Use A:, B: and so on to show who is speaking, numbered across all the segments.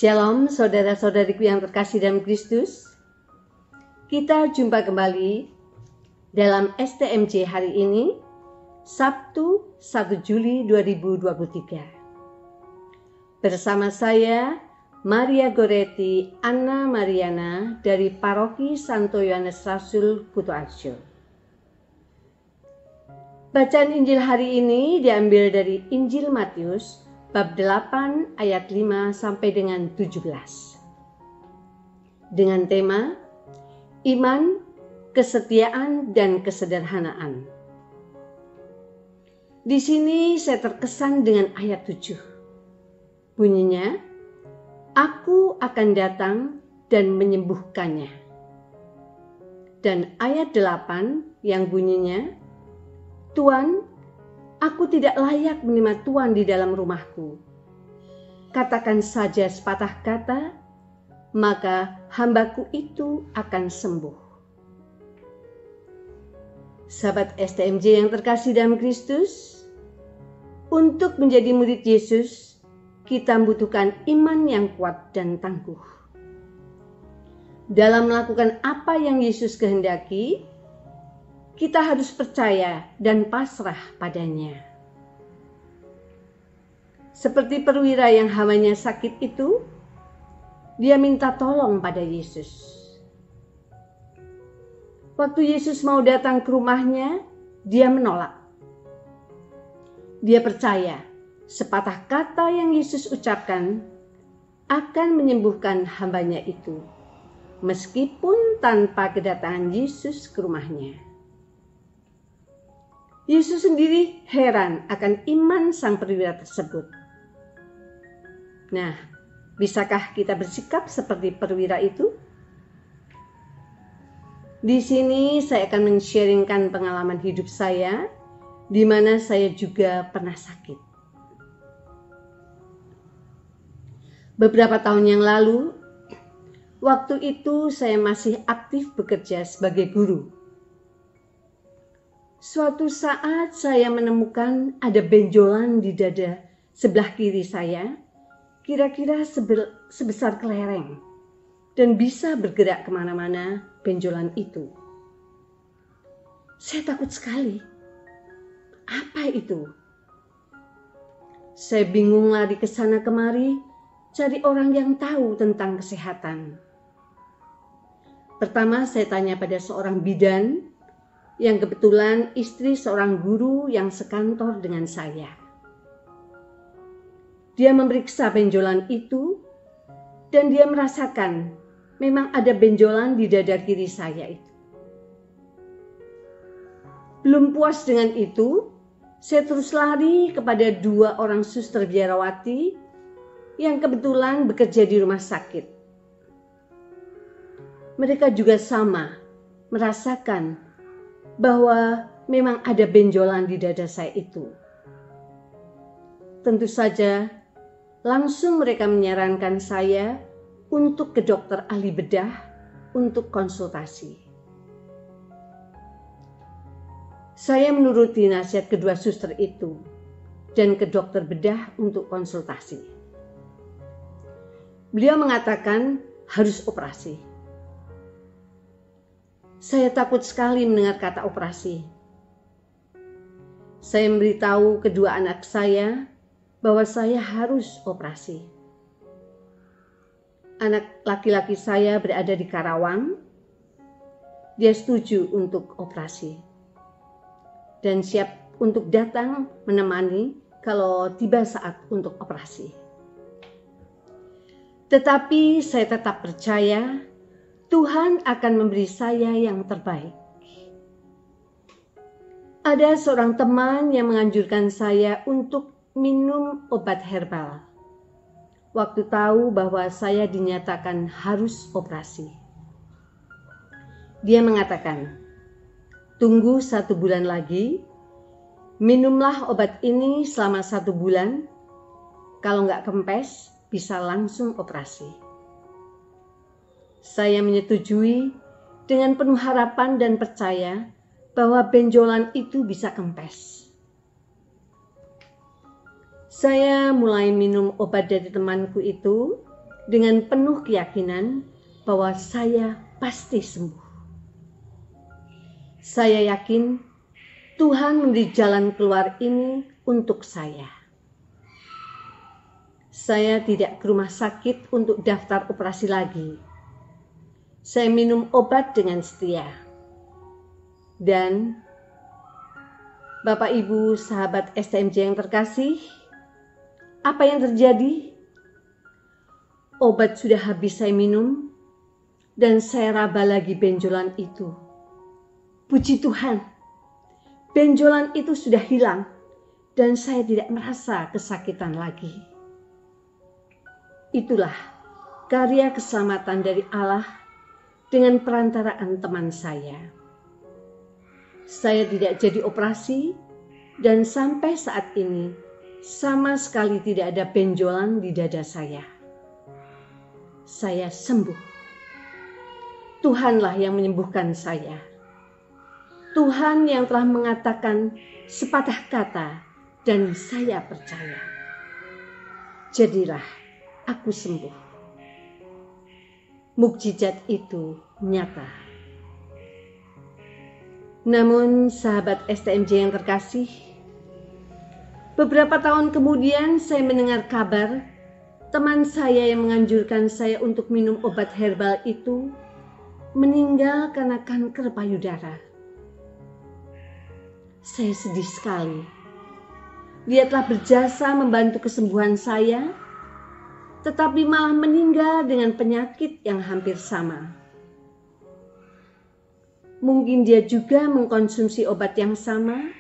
A: Shalom saudara-saudariku yang terkasih dalam Kristus. Kita jumpa kembali dalam STMJ hari ini, Sabtu 1 Juli 2023. Bersama saya, Maria Goretti Anna Mariana dari Paroki Santo Yohanes Rasul Kutoarjo. Bacaan Injil hari ini diambil dari Injil Matius bab 8 ayat 5 sampai dengan 17. Dengan tema Iman, Kesetiaan dan Kesederhanaan. Di sini saya terkesan dengan ayat 7. Bunyinya, Aku akan datang dan menyembuhkannya. Dan ayat 8 yang bunyinya, Tuhan, aku tidak layak menerima Tuhan di dalam rumahku. Katakan saja sepatah kata, maka hambaku itu akan sembuh. Sahabat STMJ yang terkasih dalam Kristus, untuk menjadi murid Yesus, kita membutuhkan iman yang kuat dan tangguh. Dalam melakukan apa yang Yesus kehendaki, kita harus percaya dan pasrah padanya. Seperti perwira yang hawanya sakit itu, dia minta tolong pada Yesus. Waktu Yesus mau datang ke rumahnya, dia menolak. Dia percaya sepatah kata yang Yesus ucapkan akan menyembuhkan hambanya itu, meskipun tanpa kedatangan Yesus ke rumahnya. Yesus sendiri heran akan iman sang perwira tersebut. Nah, bisakah kita bersikap seperti perwira itu? Di sini saya akan men-sharingkan pengalaman hidup saya, di mana saya juga pernah sakit. Beberapa tahun yang lalu, waktu itu saya masih aktif bekerja sebagai guru. Suatu saat saya menemukan ada benjolan di dada sebelah kiri saya, kira-kira sebesar kelereng, dan bisa bergerak kemana-mana benjolan itu. Saya takut sekali. Apa itu? Saya bingung lari ke sana kemari, cari orang yang tahu tentang kesehatan. Pertama saya tanya pada seorang bidan, yang kebetulan istri seorang guru yang sekantor dengan saya. Dia memeriksa benjolan itu dan dia merasakan memang ada benjolan di dada kiri saya itu. Belum puas dengan itu, saya terus lari kepada 2 orang suster biarawati yang kebetulan bekerja di rumah sakit. Mereka juga sama merasakan bahwa memang ada benjolan di dada saya itu. Tentu saja, langsung mereka menyarankan saya untuk ke dokter ahli bedah untuk konsultasi. Saya menuruti nasihat kedua suster itu dan ke dokter bedah untuk konsultasi. Beliau mengatakan harus operasi. Saya takut sekali mendengar kata operasi. Saya memberitahu kedua anak saya bahwa saya harus operasi. Anak laki-laki saya berada di Karawang. Dia setuju untuk operasi dan siap untuk datang menemani kalau tiba saat untuk operasi. Tetapi saya tetap percaya Tuhan akan memberi saya yang terbaik. Ada seorang teman yang menganjurkan saya untuk minum obat herbal. Waktu tahu bahwa saya dinyatakan harus operasi. Dia mengatakan, tunggu 1 bulan lagi, minumlah obat ini selama 1 bulan. Kalau nggak kempes, bisa langsung operasi. Saya menyetujui dengan penuh harapan dan percaya bahwa benjolan itu bisa kempes. Saya mulai minum obat dari temanku itu dengan penuh keyakinan bahwa saya pasti sembuh. Saya yakin Tuhan memberi jalan keluar ini untuk saya. Saya tidak ke rumah sakit untuk daftar operasi lagi. Saya minum obat dengan setia. Dan Bapak Ibu sahabat STMJ yang terkasih, apa yang terjadi? Obat sudah habis saya minum dan saya raba lagi benjolan itu. Puji Tuhan, benjolan itu sudah hilang dan saya tidak merasa kesakitan lagi. Itulah karya keselamatan dari Allah dengan perantaraan teman saya. Saya tidak jadi operasi dan sampai saat ini sama sekali tidak ada benjolan di dada saya. Saya sembuh. Tuhanlah yang menyembuhkan saya. Tuhan yang telah mengatakan sepatah kata dan saya percaya. Jadilah aku sembuh. Mukjizat itu nyata. Namun sahabat STMJ yang terkasih, beberapa tahun kemudian saya mendengar kabar teman saya yang menganjurkan saya untuk minum obat herbal itu meninggal karena kanker payudara. Saya sedih sekali. Dia telah berjasa membantu kesembuhan saya, tetapi malah meninggal dengan penyakit yang hampir sama. Mungkin dia juga mengkonsumsi obat yang sama,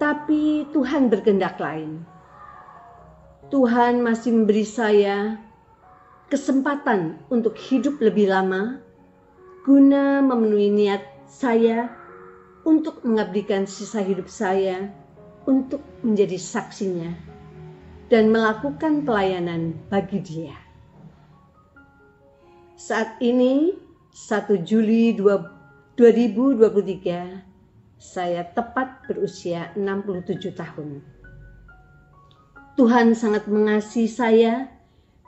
A: tapi Tuhan berkehendak lain. Tuhan masih memberi saya kesempatan untuk hidup lebih lama, guna memenuhi niat saya untuk mengabdikan sisa hidup saya untuk menjadi saksinya dan melakukan pelayanan bagi Dia. Saat ini 1 Juli 2023, saya tepat berusia 67 tahun. Tuhan sangat mengasihi saya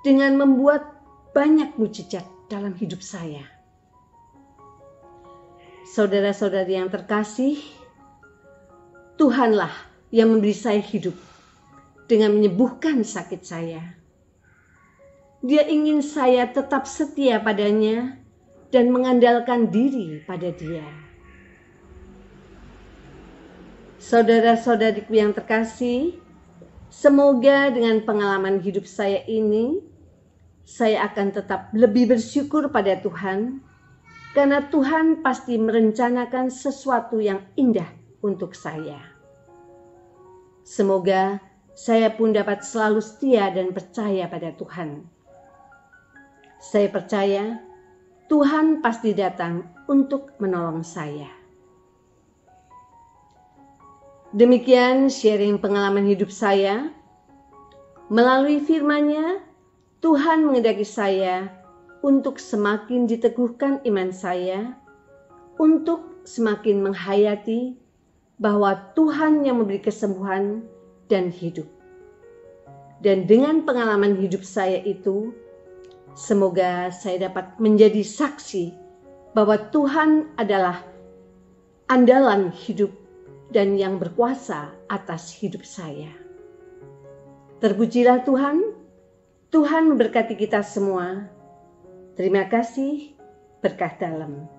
A: dengan membuat banyak mukjizat dalam hidup saya. Saudara-saudari yang terkasih, Tuhanlah yang memberi saya hidup dengan menyembuhkan sakit saya. Dia ingin saya tetap setia padanya dan mengandalkan diri pada Dia. Saudara-saudariku yang terkasih, semoga dengan pengalaman hidup saya ini, saya akan tetap lebih bersyukur pada Tuhan, karena Tuhan pasti merencanakan sesuatu yang indah untuk saya. Semoga saya pun dapat selalu setia dan percaya pada Tuhan. Saya percaya Tuhan pasti datang untuk menolong saya. Demikian sharing pengalaman hidup saya. Melalui firman-Nya, Tuhan menghendaki saya untuk semakin diteguhkan iman saya, untuk semakin menghayati bahwa Tuhan yang memberi kesembuhan dan hidup. Dan dengan pengalaman hidup saya itu, semoga saya dapat menjadi saksi bahwa Tuhan adalah andalan hidup dan yang berkuasa atas hidup saya. Terpujilah Tuhan. Tuhan memberkati kita semua. Terima kasih. Berkah dalam.